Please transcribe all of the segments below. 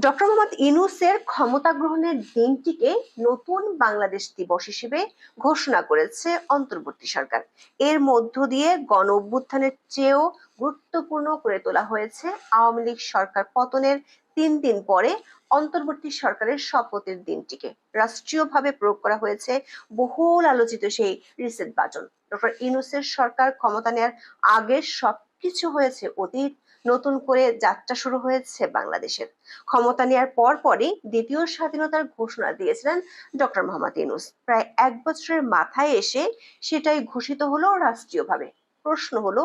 Doctor Mohammad ইউনূসের ক্ষমতা গ্রহণের দিনটিকে নতুন বাংলাদেশ দিবস হিসেবে ঘোষণা করেছে অন্তর্বর্তী সরকার। এর মধ্য দিয়ে গণ অভ্যুত্থানের চেয়েও গুরুত্বপূর্ণ করে তোলা হয়েছে আওয়ামী লীগ সরকার পতনের 3 দিন পরে অন্তর্বর্তী সরকারের শপথের দিনটিকে। রাষ্ট্রীয়ভাবে প্রয়োগ করা হয়েছে বহুল আলোচিত সেই রিসেট বাটন। ডক্টর ইউনূসের সরকার ক্ষমতা নেয়ার আগে সবকিছু হয়েছে অতীত, নতুন করে যাত্রা শুরু হয়েছে বাংলাদেশের। ক্ষমতা নেয়ার পরপরই দ্বিতীয় স্বাধীনতার ঘোষণা দিয়েছিলেন ডক্টর মোহাম্মদ ইউনূস। প্রায় 1 বছরের মাথায় এসে সেটাই ঘোষিত হলো রাষ্ট্রীয়ভাবে। প্রশ্ন হলো,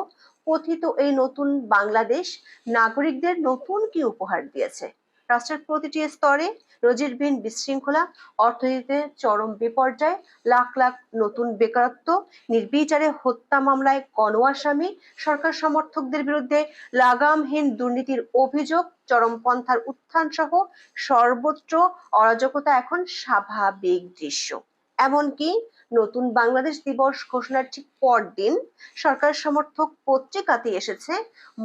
কথিত এই নতুন বাংলাদেশ নাগরিকদের নতুন কি উপহার দিয়েছে? রাষ্ট্রের প্রতিটি স্তরে নজিরবিহীন বিশৃঙ্খলা, অর্থনীতিতে চরম বিপর্যয়, লাখ লাখ নতুন বেকারত্ব, নির্বিচারে হত্যা মামলায় গণ আসামি, সরকার সমর্থকদের বিরুদ্ধে লাগামহীন দুর্নীতির অভিযোগ, চরমপন্থার উত্থান সহ সর্বত্র অরাজকতা এখন স্বাভাবিক দৃশ্য। এমনকি নতুন বাংলাদেশ দিবস ঘোষণার ঠিক পরদিন সরকার সমর্থক পত্রিকাতে এসেছে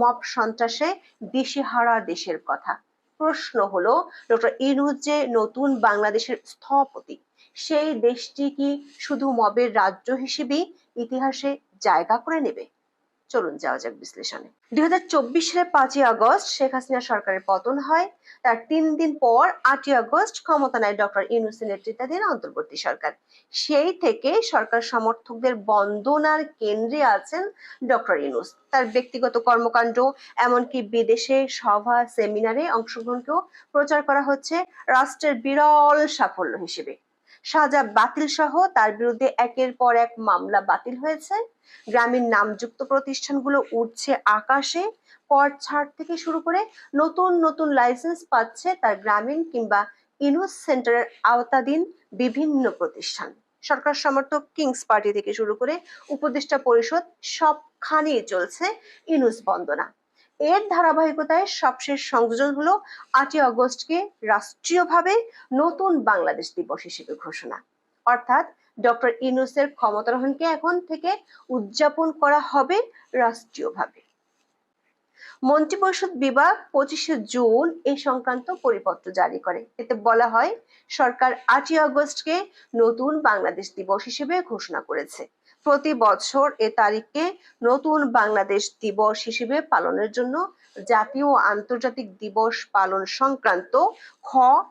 মব সন্ত্রাসে দিশেহারা দেশের কথা। প্রশ্ন হলো, ডক্টর ইউনূস যে নতুন বাংলাদেশের স্থপতি, সেই দেশটি কি শুধু মবের রাজ্য হিসেবেই ইতিহাসে জায়গা করে নেবে? চলুন যাওয়া যাক বিশ্লেষণে। 2024 সালের 5ই আগস্ট শেখ হাসিনা সরকারের পতন হয়। তার 3 দিন পর 8ই আগস্ট ক্ষমতা নেয় ডক্টর ইউনূসের নেতৃত্বাধীন অন্তর্বর্তী সরকার। সেই থেকে সরকার সমর্থকদের বন্দনার কেন্দ্রে আছেন ডক্টর ইউনূস। তার ব্যক্তিগত কর্মকাণ্ড, এমনকি বিদেশে সভা সেমিনারে অংশগ্রহণকেও প্রচার করা হচ্ছে রাষ্ট্রের বিরল সাফল্য হিসেবে। সাজা বাতিল সহ তার বিরুদ্ধে একের পর এক মামলা বাতিল হয়েছে। গ্রামীণ নামযুক্ত প্রতিষ্ঠানগুলো উঠছে আকাশে। কর ছাড় থেকে শুরু করে নতুন নতুন লাইসেন্স পাচ্ছে তার গ্রামীণ কিংবা ইউনূস সেন্টারের আওতাধীন বিভিন্ন প্রতিষ্ঠান। সরকার সমর্থক কিংস পার্টি থেকে শুরু করে উপদেষ্টা পরিষদ, সবখানেই চলছে ইউনূস বন্দনা। এর ধারাবাহিকতায় সবশেষ সংযোজন হলো 8ই আগস্টকে রাষ্ট্রীয়ভাবে নতুন বাংলাদেশ দিবস হিসেবে ঘোষণা। অর্থাৎ ডক্টর ইউনূসের ক্ষমতারোহণকে এখন থেকে উদযাপন করা হবে রাষ্ট্রীয়ভাবে। মন্ত্রিপরিষদ বিভাগ 25শে জুন এ সংক্রান্ত পরিপত্র জারি করে। এতে বলা হয়, সরকার 8ই আগস্টকে নতুন বাংলাদেশ দিবস হিসেবে ঘোষণা করেছে। প্রতি বছর এ তারিখকে নতুন বাংলাদেশ দিবস হিসেবে পালনের জন্য জাতীয় ও আন্তর্জাতিক দিবস পালন সংক্রান্ত খ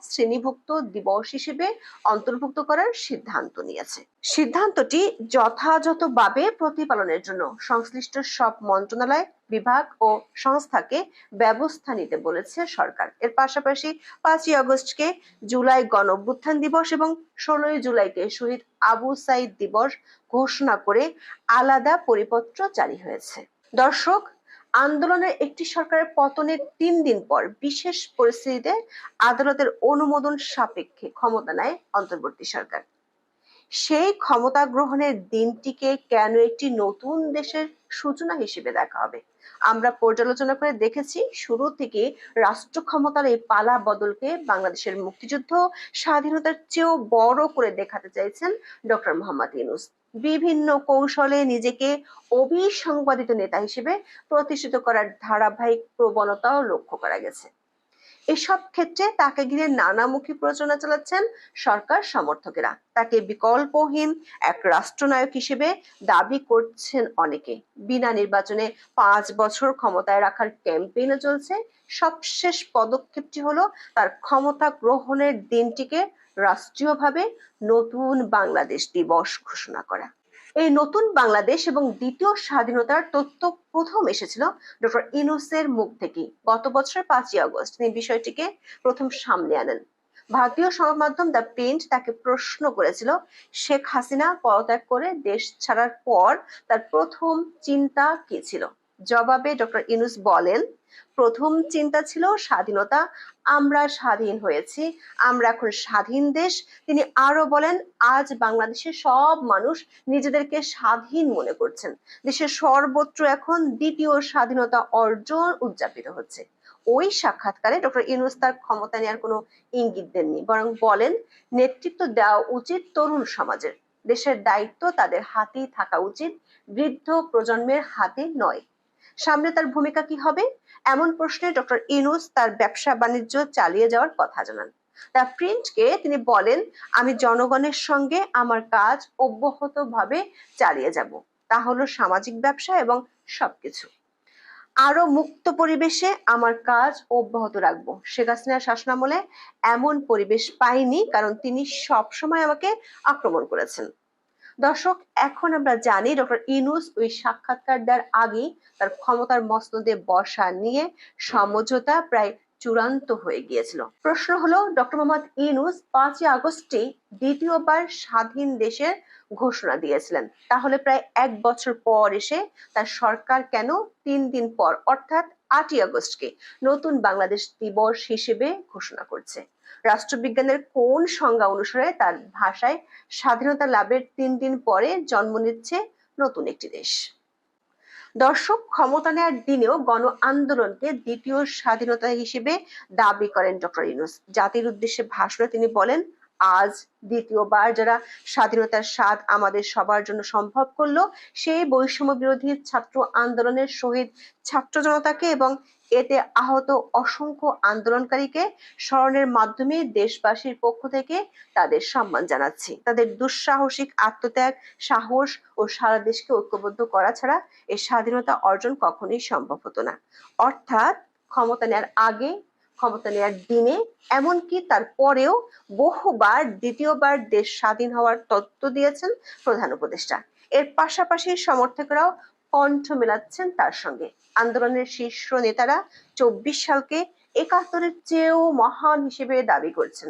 শ্রেণীভুক্ত দিবস হিসেবে অন্তর্ভুক্ত করার সিদ্ধান্ত নিয়েছে। সিদ্ধান্তটি যথাযথভাবে প্রতিপালনের জন্য সংশ্লিষ্ট সব মন্ত্রণালয়, বিভাগ ও সংস্থাকে ব্যবস্থা নিতে বলেছে সরকার। এর পাশাপাশি 5ই আগস্টকে জুলাই গণ অভ্যুত্থান দিবস এবং 16ই জুলাইকে শহীদ আবু সাইদ দিবস ঘোষণা করে আলাদা পরিপত্র জারি হয়েছে। দর্শক, আন্দোলনের একটি সরকারের পতনের 3 দিন পর বিশেষ পরিস্থিতিতে আদালতের অনুমোদন সাপেক্ষে ক্ষমতা নেয় অন্তর্বর্তী সরকার। সেই ক্ষমতা গ্রহণের দিনটিকে কেন একটি নতুন দেশের সূচনা হিসেবে দেখা হবে? আমরা পর্যালোচনা করে দেখেছি, শুরু থেকে রাষ্ট্র ক্ষমতার এই পালা বদলকে বাংলাদেশের মুক্তিযুদ্ধ, স্বাধীনতার চেয়েও বড় করে দেখাতে চাইছেন ডক্টর মোহাম্মদ ইউনূস। বিভিন্ন কৌশলে নিজেকে অবিসংবাদিত নেতা হিসেবে প্রতিষ্ঠিত করার ধারাবাহিক প্রবণতাও লক্ষ্য করা গেছে। এসব ক্ষেত্রে তাকে ঘিরে নানামুখী প্রচারণা চালাচ্ছেন সরকার সমর্থকেরা। তাকে বিকল্পহীন এক রাষ্ট্রনায়ক হিসেবে দাবি করছেন অনেকে। বিনা নির্বাচনে 5 বছর ক্ষমতায় রাখার ক্যাম্পেইনও চলছে। সবশেষ পদক্ষেপটি হলো তার ক্ষমতা গ্রহণের দিনটিকে রাষ্ট্রীয়ভাবে নতুন বাংলাদেশ দিবস ঘোষণা করা। এই নতুন বাংলাদেশ এবং দ্বিতীয় স্বাধীনতার তথ্য প্রথম এসেছিল ডক্টর ইউনূসের মুখ থেকেই। গত বছরের 5ই আগস্ট তিনি বিষয়টিকে প্রথম সামনে আনেন। ভারতীয় সংবাদ মাধ্যম দ্য প্রিন্ট তাকে প্রশ্ন করেছিল, শেখ হাসিনা পদত্যাগ করে দেশ ছাড়ার পর তার প্রথম চিন্তা কি ছিল। জবাবে ডক্টর ইউনূস বলেন, প্রথম চিন্তা ছিল স্বাধীনতা। আমরা স্বাধীন হয়েছি, আমরা এখন স্বাধীন দেশ। তিনি আরো বলেন, আজ বাংলাদেশের সব মানুষ নিজেদেরকে স্বাধীন মনে করছেন। দেশের সর্বত্র এখন দ্বিতীয় স্বাধীনতা অর্জন উদযাপিত হচ্ছে। ওই সাক্ষাৎকারে ডক্টর ইউনূস তার ক্ষমতা নেওয়ার কোনো ইঙ্গিত দেননি, বরং বলেন, নেতৃত্ব দেওয়া উচিত তরুণ সমাজের। দেশের দায়িত্ব তাদের হাতেই থাকা উচিত, বৃদ্ধ প্রজন্মের হাতে নয়। সামনে তার ভূমিকা কি হবে? এমন প্রশ্নে ডক্টর ইউনূস তার ব্যবসা বাণিজ্য চালিয়ে যাওয়ার কথা জানান। দ্য প্রিন্টকে তিনি বলেন, আমি জনগণের সঙ্গে আমার কাজ অব্যাহতভাবে চালিয়ে যাব। তা হলো সামাজিক ব্যবসা এবং সবকিছু। আরো মুক্ত পরিবেশে আমার কাজ অব্যাহত রাখবো। শেখ হাসিনার শাসনামলে এমন পরিবেশ পাইনি, কারণ তিনি সবসময় আমাকে আক্রমণ করেছেন। দর্শক, এখন আমরা জানি ডক্টর ইউনূস ওই সাক্ষাৎকার দেওয়ার আগেই তার ক্ষমতার মসনদে বসা নিয়ে সমঝোতা প্রায় চূড়ান্ত হয়ে গিয়েছিল। প্রশ্ন হলো, ডক্টর মোহাম্মদ ইউনূস 5ই আগস্টে দ্বিতীয়বার স্বাধীন দেশের ঘোষণা দিয়েছিলেন, তাহলে প্রায় 1 বছর পর এসে তার সরকার কেন 3 দিন পর অর্থাৎ 8ই আগস্টকে নতুন বাংলাদেশ দিবস হিসেবে ঘোষণা করছে? রাষ্ট্রবিজ্ঞানের কোন সংজ্ঞা অনুসারে তার ভাষায় স্বাধীনতা লাভের 3 দিন পরে জন্ম নিচ্ছে নতুন একটি দেশ? দর্শক, ক্ষমতা নেয়ার দিনেও গণ আন্দোলনকে দ্বিতীয় স্বাধীনতা হিসেবে দাবি করেন ডক্টর ইউনূস। জাতির উদ্দেশ্যে ভাষণে তিনি বলেন, আজ দ্বিতীয়বার যারা স্বাধীনতার স্বাদ আমাদের সবার জন্য সম্ভব করলো, সেই বৈষম্য বিরোধী ছাত্র আন্দোলনের শহীদ ছাত্র জনতাকে এবং এতে আহত অসংখ্য আন্দোলনকারীকে স্মরণের মাধ্যমে দেশবাসীর পক্ষ থেকে তাদের সম্মান জানাচ্ছি। তাদের দুঃসাহসিক আত্মত্যাগ, সাহস ও সারা দেশকে ঐক্যবদ্ধ করা ছাড়া এই স্বাধীনতা অর্জন কখনোই সম্ভব হতো না। অর্থাৎ ক্ষমতা নেওয়ার আগে, ক্ষমতা নেওয়ার দিনে, এমনকি তার পরেও বহুবার দ্বিতীয়বার দেশ স্বাধীন হওয়ার তত্ত্ব দিয়েছেন প্রধান উপদেষ্টা। এর পাশাপাশি সমর্থকরাও কণ্ঠ মেলাচ্ছেন তার সঙ্গে। আন্দোলনের শীর্ষ নেতারা 24 সালকে 71-এর চেয়েও মহান হিসেবে দাবি করছেন।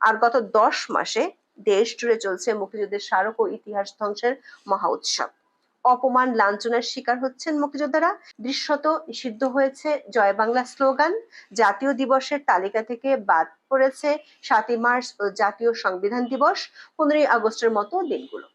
আর গত 10 মাসে দেশ জুড়ে চলছে মুক্তিযুদ্ধের স্মারক ও ইতিহাস ধ্বংসের মহা উৎসব। অপমান লাঞ্ছনার শিকার হচ্ছেন মুক্তিযোদ্ধারা। দৃশ্যত নিষিদ্ধ হয়েছে জয় বাংলা স্লোগান। জাতীয় দিবসের তালিকা থেকে বাদ পড়েছে 7ই মার্চ ও জাতীয় সংবিধান দিবস, 15ই আগস্টের মতো দিনগুলো।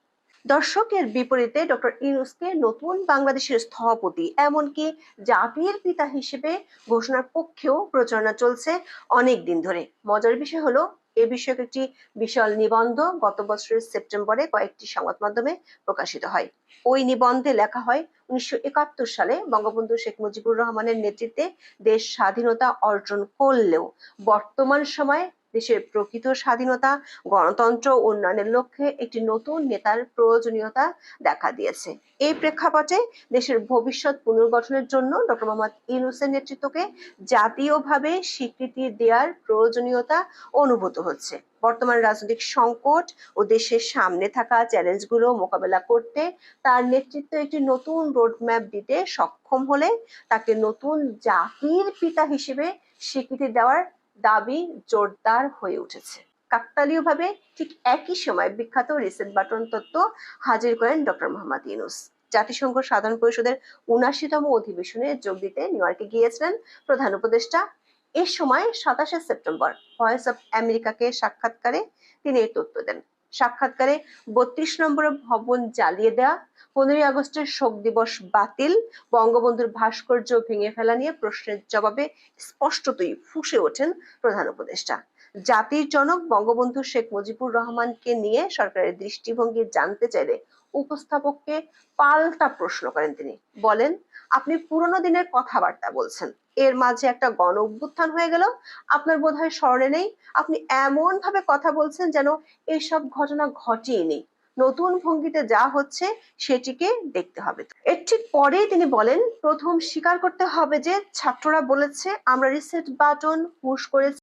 দর্শকের বিপরীতে ডক্টর ইউনূসকে নতুন বাংলাদেশের স্থপতি, এমনকি জাতির পিতা হিসেবে ঘোষণার পক্ষেও প্রচারণা চলছে অনেক দিন ধরে। মজার বিষয় হলো, এ বিষয়ক একটি বিশাল নিবন্ধ গত বছরের সেপ্টেম্বরে কয়েকটি সংবাদ মাধ্যমে প্রকাশিত হয়। ওই নিবন্ধে লেখা হয়, 1971 সালে বঙ্গবন্ধু শেখ মুজিবুর রহমানের নেতৃত্বে দেশ স্বাধীনতা অর্জন করলেও বর্তমান সময়ে দেশের প্রকৃত স্বাধীনতা, গণতন্ত্র উন্নয়নের লক্ষ্যে একটি নতুন নেতার প্রয়োজনীয়তা দেখা দিয়েছে। এই প্রেক্ষাপটে দেশের ভবিষ্যৎ পুনর্গঠনের জন্য ডক্টর মোহাম্মদ ইউনূসের নেতৃত্বকে জাতীয়ভাবে স্বীকৃতি দেওয়ার প্রয়োজনীয়তা অনুভূত হচ্ছে। বর্তমান রাজনৈতিক সংকট ও দেশের সামনে থাকা চ্যালেঞ্জগুলো মোকাবেলা করতে তার নেতৃত্ব একটি নতুন রোডম্যাপ দিতে সক্ষম হলে তাকে নতুন জাতির পিতা হিসেবে স্বীকৃতি দেওয়ার দাবি জোরদার হয়ে উঠেছে। কাকতালীয়ভাবে ঠিক একই সময় বিখ্যাত রিসেট বাটন তত্ত্ব হাজির করেন ডক্টর মোহাম্মদ ইউনূস। জাতিসংঘ সাধারণ পরিষদের 79তম অধিবেশনে যোগ দিতে নিউ ইয়র্কে গিয়েছিলেন প্রধান উপদেষ্টা। এ সময় 27শে সেপ্টেম্বর ভয়েস অফ আমেরিকাকে সাক্ষাৎকারে তিনি এই তথ্য দেন। সাক্ষাৎকারে 32 নম্বর ভবন জ্বালিয়ে দেওয়া, 15ই আগস্টের শোক দিবস বাতিল, বঙ্গবন্ধুর ভাস্কর্য ভেঙে ফেলা নিয়ে প্রশ্নের জবাবে স্পষ্টতই ফুঁসে ওঠেন প্রধান উপদেষ্টা। জাতির জনক বঙ্গবন্ধু শেখ মুজিবুর রহমানকে নিয়ে সরকারের দৃষ্টিভঙ্গি জানতে চাইলে উপস্থাপককে পাল্টা প্রশ্ন করেন তিনি। বলেন, আপনি পুরনো দিনের কথাবার্তা বলছেন, এর মাঝে একটা গণ অভ্যুত্থান হয়ে গেল, আপনার বোধহয় স্মরণে নেই। আপনি এমন ভাবে কথা বলছেন যেন এইসব ঘটনা ঘটেনি। নতুন ভঙ্গিতে যা হচ্ছে সেটিকে দেখতে হবে। এর ঠিক পরেই তিনি বলেন, প্রথম স্বীকার করতে হবে যে ছাত্ররা বলেছে আমরা রিসেট বাটন পুশ করেছি।